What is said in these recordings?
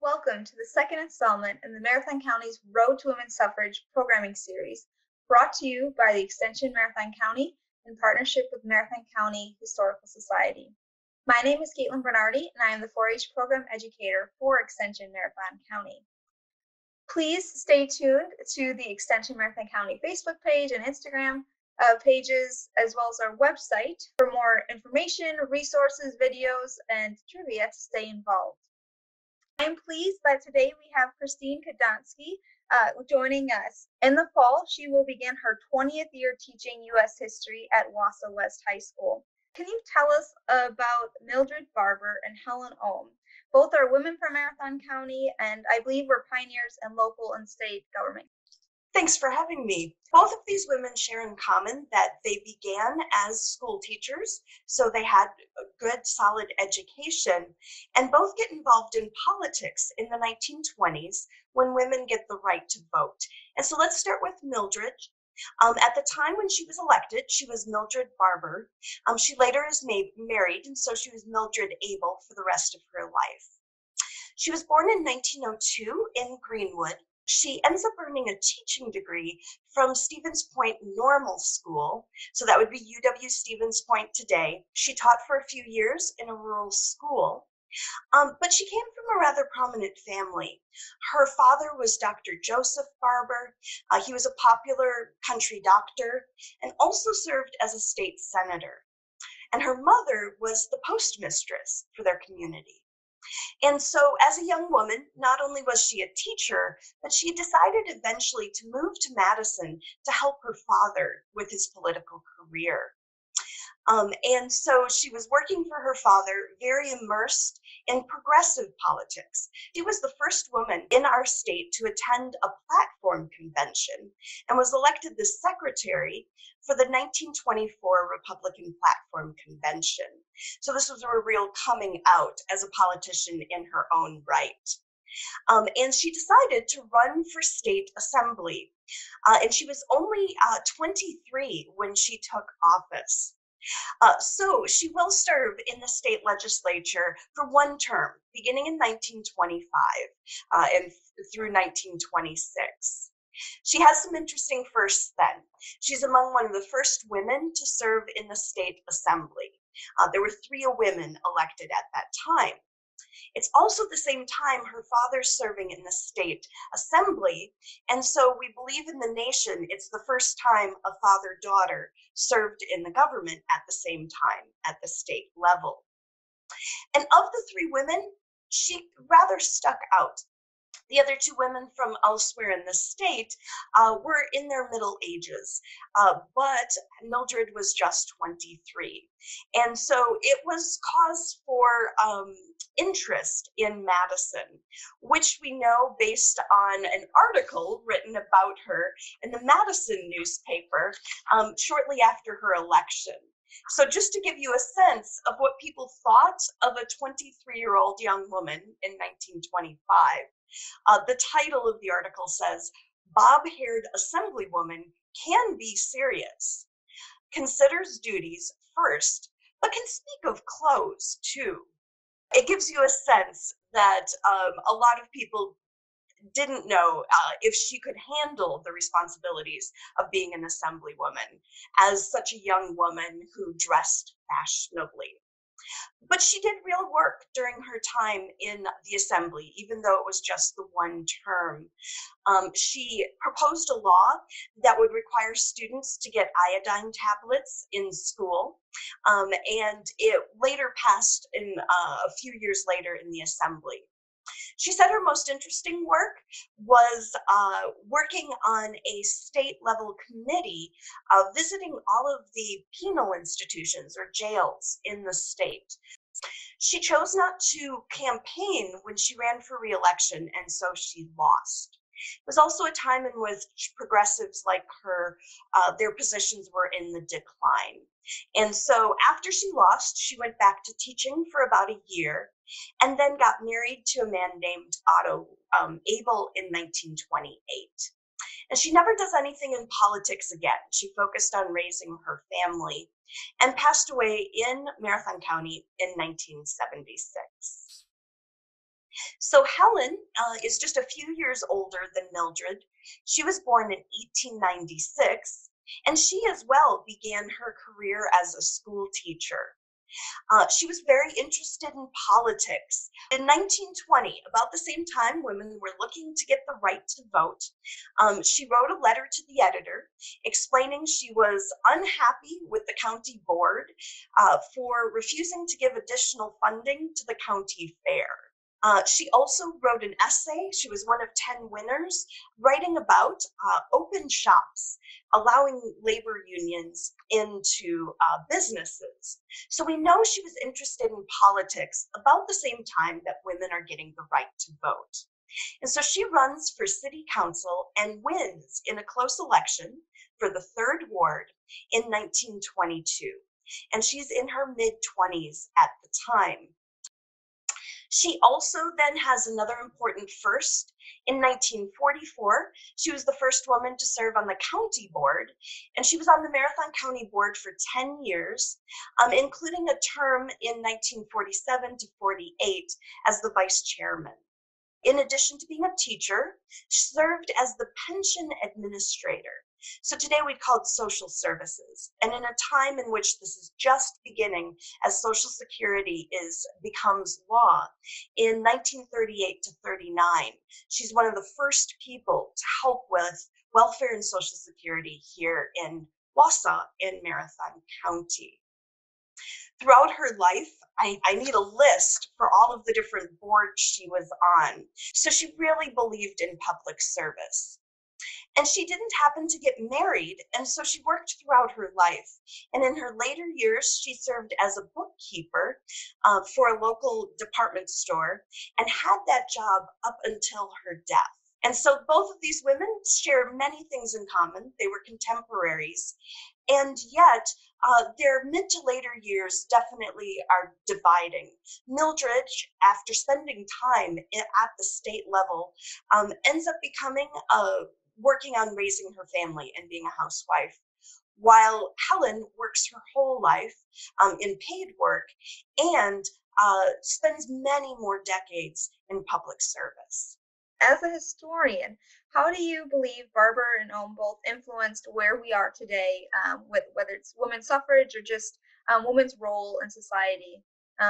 Welcome to the second installment in the Marathon County's Road to Women's Suffrage programming series, brought to you by the Extension Marathon County in partnership with Marathon County Historical Society. My name is Kaitlyn Bernarde, and I am the 4-H program educator for Extension Marathon County. Please stay tuned to the Extension Marathon County Facebook page and Instagram pages, as well as our website for more information, resources, videos, and trivia to stay involved. I am pleased that today we have Christine Kadonsky joining us. In the fall, she will begin her 20th year teaching U.S. history at Wausau West High School. Can you tell us about Mildred Barber and Helen Barber? Both are women from Marathon County, and I believe were pioneers in local and state government. Thanks for having me. Both of these women share in common that they began as school teachers, so they had a good, solid education, and both get involved in politics in the 1920s when women get the right to vote. And so let's start with Mildred. At the time when she was elected, she was Mildred Barber. She later is married, and so she was Mildred Abel for the rest of her life. She was born in 1902 in Greenwood. She ends up earning a teaching degree from Stevens Point Normal School. So that would be UW Stevens Point today. She taught for a few years in a rural school. But she came from a rather prominent family. Her father was Dr. Joseph Barber. He was a popular country doctor and also served as a state senator. And her mother was the postmistress for their community. And so as a young woman, not only was she a teacher, but she decided eventually to move to Madison to help her father with his political career. And so she was working for her father, very immersed in progressive politics. She was the first woman in our state to attend a platform convention and was elected the secretary for the 1924 Republican Platform Convention. So this was a real coming out as a politician in her own right. And she decided to run for state assembly. And she was only 23 when she took office. So she will serve in the state legislature for one term, beginning in 1925 and through 1926. She has some interesting firsts then. She's among one of the first women to serve in the state assembly. There were 3 women elected at that time. It's also the same time her father's serving in the state assembly, and so we believe in the nation it's the first time a father-daughter served in the government at the same time at the state level. And of the 3 women, she rather stuck out. The other 2 women from elsewhere in the state were in their middle ages, but Mildred was just 23. And so it was cause for interest in Madison, which we know based on an article written about her in the Madison newspaper shortly after her election. So just to give you a sense of what people thought of a 23-year-old young woman in 1925, the title of the article says, "Bob-haired assemblywoman can be serious, considers duties first, but can speak of clothes too." It gives you a sense that a lot of people didn't know if she could handle the responsibilities of being an assemblywoman as such a young woman who dressed fashionably. But she did real work during her time in the assembly, even though it was just the one term. She proposed a law that would require students to get iodine tablets in school, and it later passed in a few years later in the assembly. She said her most interesting work was working on a state-level committee visiting all of the penal institutions or jails in the state. She chose not to campaign when she ran for re-election, and so she lost. It was also a time in which progressives like her, their positions were in the decline. And so after she lost, she went back to teaching for about a year and then got married to a man named Otto Abel in 1928. And she never does anything in politics again. She focused on raising her family and passed away in Marathon County in 1976. So Helen is just a few years older than Mildred. She was born in 1896, and she as well began her career as a school teacher. She was very interested in politics. In 1920, about the same time women were looking to get the right to vote, she wrote a letter to the editor explaining she was unhappy with the county board for refusing to give additional funding to the county fair. She also wrote an essay. She was one of 10 winners, writing about open shops, allowing labor unions into businesses. So we know she was interested in politics about the same time that women are getting the right to vote. And so she runs for city council and wins in a close election for the 3rd Ward in 1922. And she's in her mid-20s at the time. She also then has another important first. In 1944, she was the first woman to serve on the county board, and she was on the Marathon County Board for 10 years, including a term in 1947 to 48 as the vice chairman. In addition to being a teacher, she served as the pension administrator. So today we'd call it social services. And in a time in which this is just beginning as Social Security becomes law, in 1938 to 39, she's one of the first people to help with welfare and Social Security here in Wausau in Marathon County. Throughout her life, I need a list for all of the different boards she was on. So she really believed in public service. And she didn't happen to get married, and so she worked throughout her life. And in her later years, she served as a bookkeeper for a local department store and had that job up until her death. And so both of these women share many things in common. They were contemporaries, and yet their mid to later years definitely are dividing. Mildred, after spending time at the state level, ends up becoming working on raising her family and being a housewife, while Helen works her whole life in paid work and spends many more decades in public service. As a historian, how do you believe Barber and Ohm both influenced where we are today, with whether it's women's suffrage or just women's role in society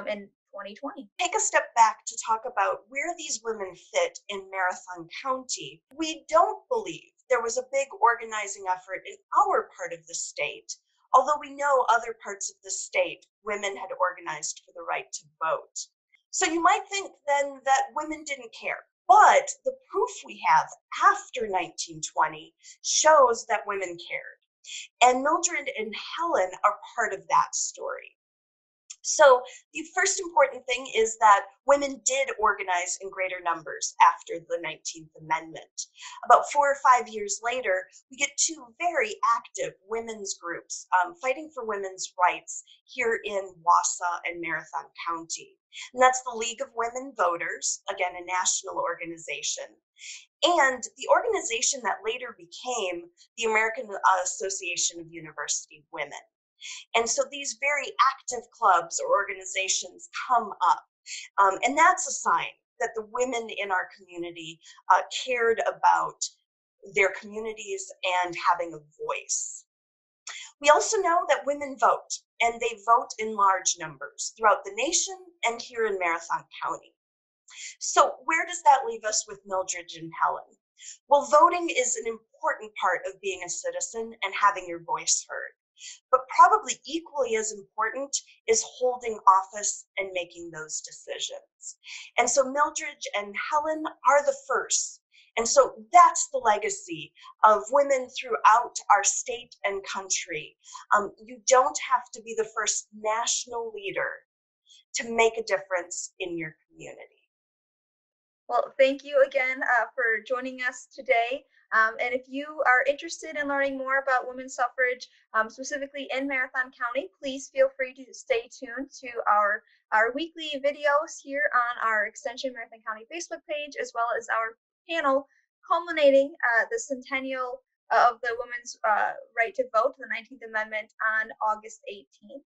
in 2020? Take a step back to talk about where these women fit in Marathon County. We don't believe there was a big organizing effort in our part of the state, although we know other parts of the state women had organized for the right to vote. So you might think then that women didn't care. But the proof we have after 1920 shows that women cared. And Mildred and Helen are part of that story. So the first important thing is that women did organize in greater numbers after the 19th Amendment. About 4 or 5 years later, we get 2 very active women's groups fighting for women's rights here in Wausau and Marathon County. And that's the League of Women Voters, again, a national organization, and the organization that later became the American Association of University Women. And so these very active clubs or organizations come up, and that's a sign that the women in our community cared about their communities and having a voice. We also know that women vote, and they vote in large numbers throughout the nation and here in Marathon County. So where does that leave us with Mildred and Helen? Well, voting is an important part of being a citizen and having your voice heard. But probably equally as important is holding office and making those decisions. And so Mildred and Helen are the first. And so that's the legacy of women throughout our state and country. You don't have to be the first national leader to make a difference in your community. Well, thank you again for joining us today. And if you are interested in learning more about women's suffrage, specifically in Marathon County, please feel free to stay tuned to our weekly videos here on our Extension Marathon County Facebook page, as well as our panel culminating the centennial of the women's right to vote, the 19th Amendment, on August 18th.